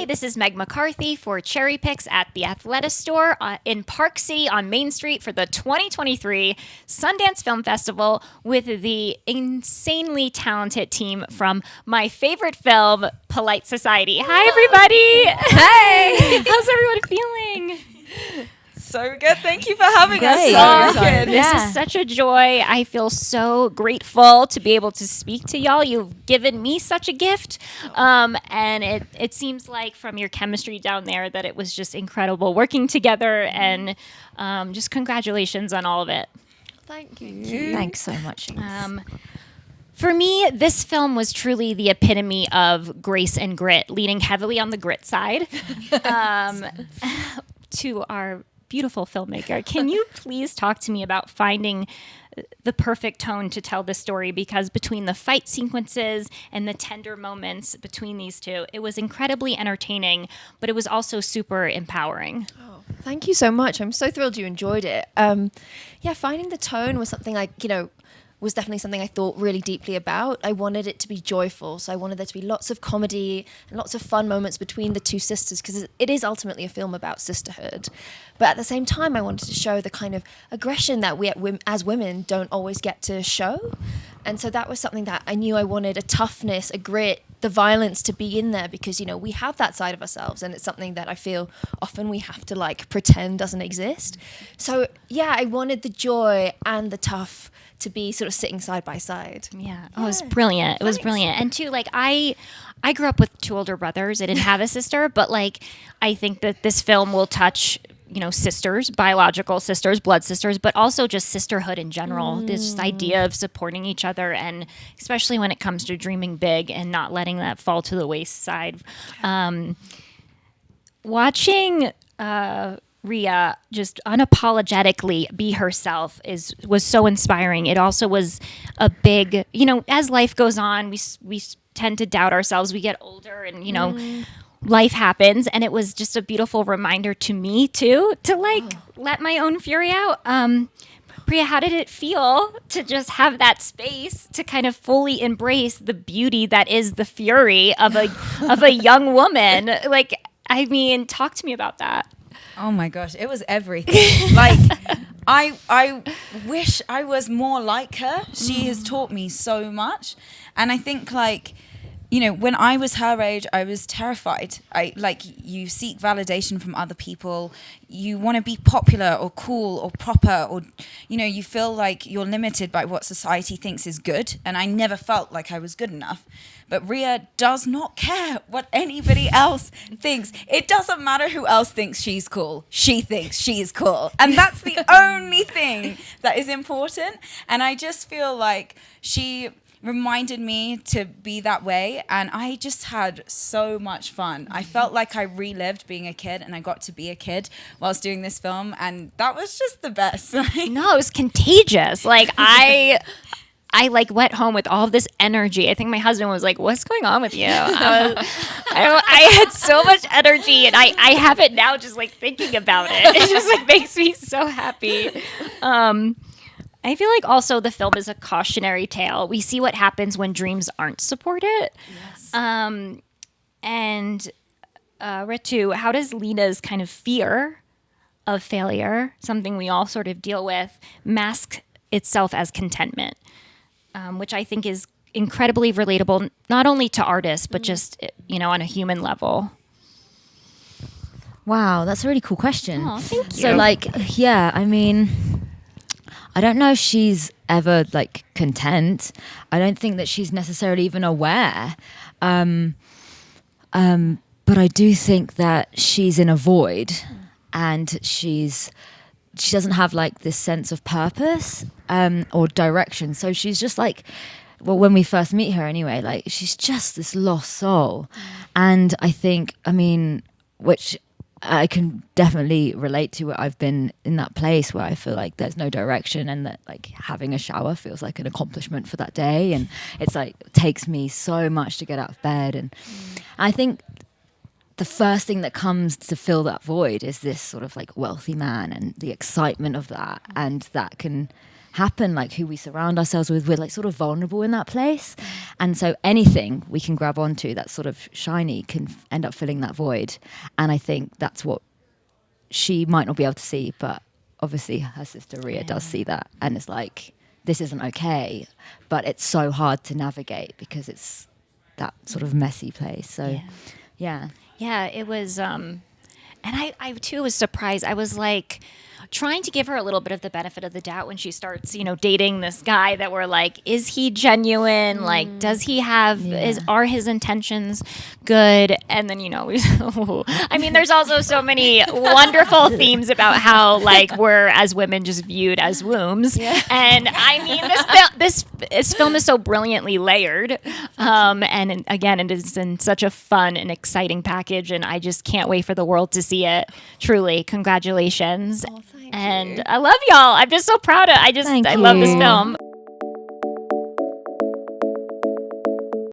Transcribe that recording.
Hi, this is Meg McCarthy for CherryPicks at the Athleta store in Park City on Main Street for the 2023 Sundance Film Festival with the insanely talented team from my favorite film, Polite Society. Hi, everybody. Hey. How's everyone feeling? So good. Thank you for having us. Great. So good. This is such a joy. I feel so grateful to be able to speak to y'all. You've given me such a gift. And it seems like from your chemistry down there that it was just incredible working together. And just congratulations on all of it. Thank you. Thanks so much. For me, this film was truly the epitome of grace and grit, leaning heavily on the grit side. To our beautiful filmmaker, can you please talk to me about finding the perfect tone to tell this story? Because between the fight sequences and the tender moments between these two, it was incredibly entertaining, but it was also super empowering. Oh, thank you so much. I'm so thrilled you enjoyed it. Finding the tone was something was definitely something I thought really deeply about. I wanted it to be joyful, so I wanted there to be lots of comedy and lots of fun moments between the two sisters, because it is ultimately a film about sisterhood. But at the same time, I wanted to show the kind of aggression that we as women don't always get to show. And so that was something that I knew I wanted, a toughness, a grit, the violence to be in there, because, we have that side of ourselves, and it's something that I feel often we have to pretend doesn't exist. So yeah, I wanted the joy and the tough to be sort of sitting side by side. Yeah. Oh, it was brilliant. It was brilliant. And too, I grew up with two older brothers. I didn't have a sister, but I think that this film will touch, sisters, biological sisters, blood sisters, but also just sisterhood in general. This idea of supporting each other, and especially when it comes to dreaming big and not letting that fall to the wayside. Watching Rhea just unapologetically be herself was so inspiring. It also was a big, as life goes on, we tend to doubt ourselves. We get older, and life happens, and it was just a beautiful reminder to me too to let my own fury out. Priya, how did it feel to just have that space to kind of fully embrace the beauty that is the fury of a young woman? Talk to me about that. Oh my gosh, it was everything. I wish I was more like her. She has taught me so much. And I think when I was her age, I was terrified. You seek validation from other people. You want to be popular or cool or proper, or, you feel like you're limited by what society thinks is good. And I never felt like I was good enough. But Rhea does not care what anybody else thinks. It doesn't matter who else thinks she's cool. She thinks she's cool. And that's the only thing that is important. And I just feel like she reminded me to be that way, and I just had so much fun. I felt like I relived being a kid, and I got to be a kid whilst doing this film, and that was just the best. No, it was contagious. I went home with all of this energy. I think my husband was like, "What's going on with you?" I had so much energy, and I have it now just thinking about it. It just makes me so happy. I feel like also the film is a cautionary tale. We see what happens when dreams aren't supported. Yes. And Ritu, how does Lena's kind of fear of failure, something we all sort of deal with, mask itself as contentment, which I think is incredibly relatable, not only to artists, but just, on a human level? Wow, that's a really cool question. Oh, thank you. So I don't know if she's ever content. I don't think that she's necessarily even aware. But I do think that she's in a void, and she doesn't have this sense of purpose or direction. So she's just when we first meet her anyway, she's just this lost soul. And I think, which I can definitely relate to. I've been in that place where I feel like there's no direction, and that having a shower feels like an accomplishment for that day, and it's it takes me so much to get out of bed. And I think the first thing that comes to fill that void is this sort of wealthy man, and the excitement of that, and that can happen, like who we surround ourselves with. We're like sort of vulnerable in that place. And so anything we can grab onto that's sort of shiny can end up filling that void. And I think that's what she might not be able to see, but obviously her sister Ria does see that. And it's like, this isn't okay, but it's so hard to navigate because it's that sort of messy place. So yeah. Yeah, it was, and I too was surprised. I was like trying to give her a little bit of the benefit of the doubt when she starts, dating this guy that we're like, is he genuine? Like, does he have, are his intentions good? And then, I mean, there's also so many wonderful themes about how like we're as women just viewed as wombs. Yeah. And I mean, this film is so brilliantly layered. And again, it is in such a fun and exciting package. And I just can't wait for the world to see it. Truly, congratulations. Oh, thank and you. I love y'all. I'm just so proud of. I love this film.